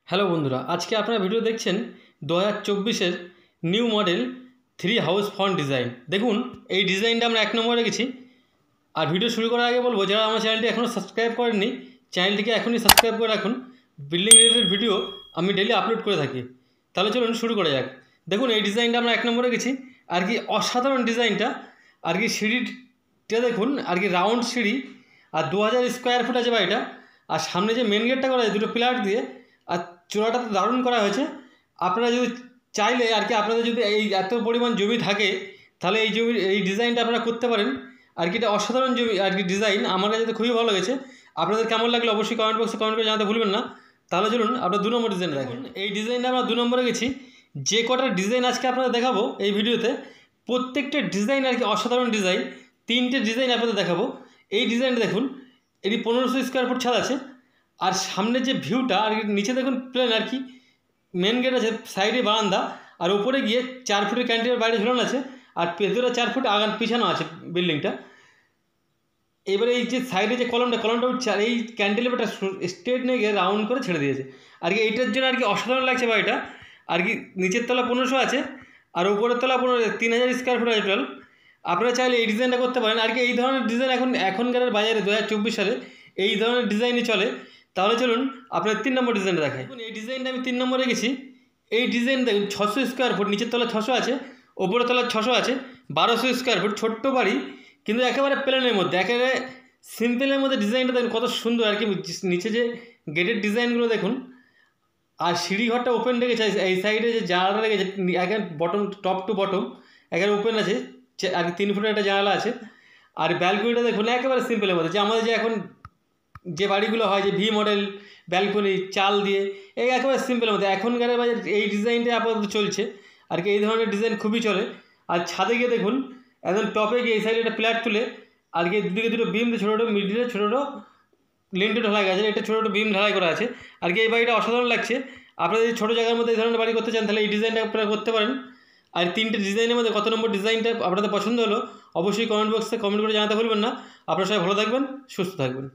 Hello বন্ধুরা, আজকে আপনারা ভিডিও দেখছেন 2024-এর new model 3 house front design. দেখুন এই ডিজাইনটা আমরা 1 নম্বরে রেখেছি। আর ভিডিও শুরু করার আগে বলবো, যারা আমার চ্যানেলটি এখনও সাবস্ক্রাইব করেননি, চ্যানেলটিকে এখনই সাবস্ক্রাইব করে রাখুন। বিল্ডিং রিলেটেড ভিডিও আমি ডেলি আপলোড করে থাকি। তাহলে চলুন শুরু করা যাক। দেখুন এই ডিজাইনটা আমরা 1 নম্বরে রেখেছি। আর কি অসাধারণ ডিজাইনটা। আর কি সিঁড়িটা দেখুন, আর কি রাউন্ড সিঁড়ি, আর 2000 স্কোয়ার ফুট আছে বাড়িটা। আর সামনে যে মেন গেটটা করা আছে দুটো পিলার দিয়ে, আর চূড়াটা তো দারুণ করা হয়েছে। আপনারা যদি চাইলে আর কি আপনাদের যদি এই এত পরিমাণ জমি থাকে, তাহলে এই জমির এই ডিজাইনটা আপনারা করতে পারেন। আর কি এটা অসাধারণ জমি আর কি ডিজাইন, আমার কাছে তো খুবই ভালো লেগেছে। আপনাদের কেমন লাগলো অবশ্যই কমেন্ট বক্সে কমেন্ট করে জানাতে ভুলবেন না। তাহলে চলুন আপনার 2 নম্বর ডিজাইন দেখুন। এই ডিজাইনটা আমরা 2 নম্বরে গেছি। যে কটা ডিজাইন আজকে আপনাদের দেখাবো এই ভিডিওতে, প্রত্যেকটা ডিজাইন আর কি অসাধারণ ডিজাইন। 3টে ডিজাইন আপনাদের দেখাবো। এই ডিজাইনটা দেখুন, এটি 1500 স্কোয়ার ফুট ছাদ আছে। আর সামনে যে ভিউটা আর নিচে দেখুন প্লেন, আর কি মেন গেট আছে, সাইডে বারান্দা, আর উপরে গিয়ে 4 ফুটের ক্যান্টিনের বাইরে ঝুলানো আছে। আর ভেতরে 4 ফুট আগান পিছানো আছে বিল্ডিংটা। এবারে এই যে সাইডে যে কলমটা উঠছে, আর এই ক্যান্টিলিভারটা স্ট্রেট নিয়ে গিয়ে রাউন্ড করে ছেড়ে দিয়েছে। আর কি এইটার জন্য আর কি অসাধারণ লাগছে বাড়িটা। আর কি নিচের তলা 1500 আছে, আর উপরের তলা 3000 স্কোয়ার ফুট আছে টোটাল। আপনারা চাইলে এই ডিজাইনটা করতে পারেন। আর কি এই ধরনের ডিজাইন এখনকার বাজারে 2024 সালে এই ধরনের ডিজাইনই চলে। তাহলে চলুন আপনার 3 নম্বর ডিজাইনটা দেখাই। দেখুন এই ডিজাইনটা আমি 3 নম্বরে গেছি। এই ডিজাইন দেখুন 600 স্কোয়ার ফুট, নিচের তলা 600 আছে, ওপরের তলা 600 আছে, 1200 স্কোয়ার ফুট, ছোট্ট বাড়ি কিন্তু একেবারে প্লেনের মধ্যে, একেবারে সিম্পলের মধ্যে। ডিজাইনটা দেখুন কত সুন্দর। আর কি নিচে যে গেটের ডিজাইনগুলো দেখুন, আর সিঁড়িঘরটা ওপেন রেখেছে। এই সাইডে যে জানালা রেখেছে এখানে বটম, টপ টু বটম এখানে ওপেন আছে। আর কি 3 ফুটের একটা জানালা আছে। আর ব্যালকনিটা দেখুন একেবারে সিম্পলের মধ্যে, যে আমাদের যে এখন যে বাড়িগুলো হয় যে ভি মডেল ব্যালকনি চাল দিয়ে, এই একেবারে সিম্পলের মধ্যে এখনকার বাজার এই ডিজাইনটা আপাতত চলছে। আর কি এই ধরনের ডিজাইন খুবই চলে। আর ছাদে গিয়ে দেখুন একদম টপে গিয়ে এই সাইডে একটা প্ল্যাট তুলে, আর কি দুদিকে দুটো বিম দিয়ে ছোটো ছোটো মিডিলে ছোটো ছোটো লিন্টে ঢালাই আছে, এটা ছোটো ছোটো বিম ঢালাই করা আছে। আর কি এই বাড়িটা অসাধারণ লাগছে। আপনারা যদি ছোটো জায়গার মধ্যে এই ধরনের বাড়ি করতে চান, তাহলে এই ডিজাইনটা আপনারা করতে পারেন। আর 3টে ডিজাইনের মধ্যে কত নম্বর ডিজাইনটা আপনাদের পছন্দ হলো অবশ্যই কমেন্ট বক্সে কমেন্ট করে জানাতে ভুলবেন না। আপনারা সবাই ভালো থাকবেন, সুস্থ থাকবেন।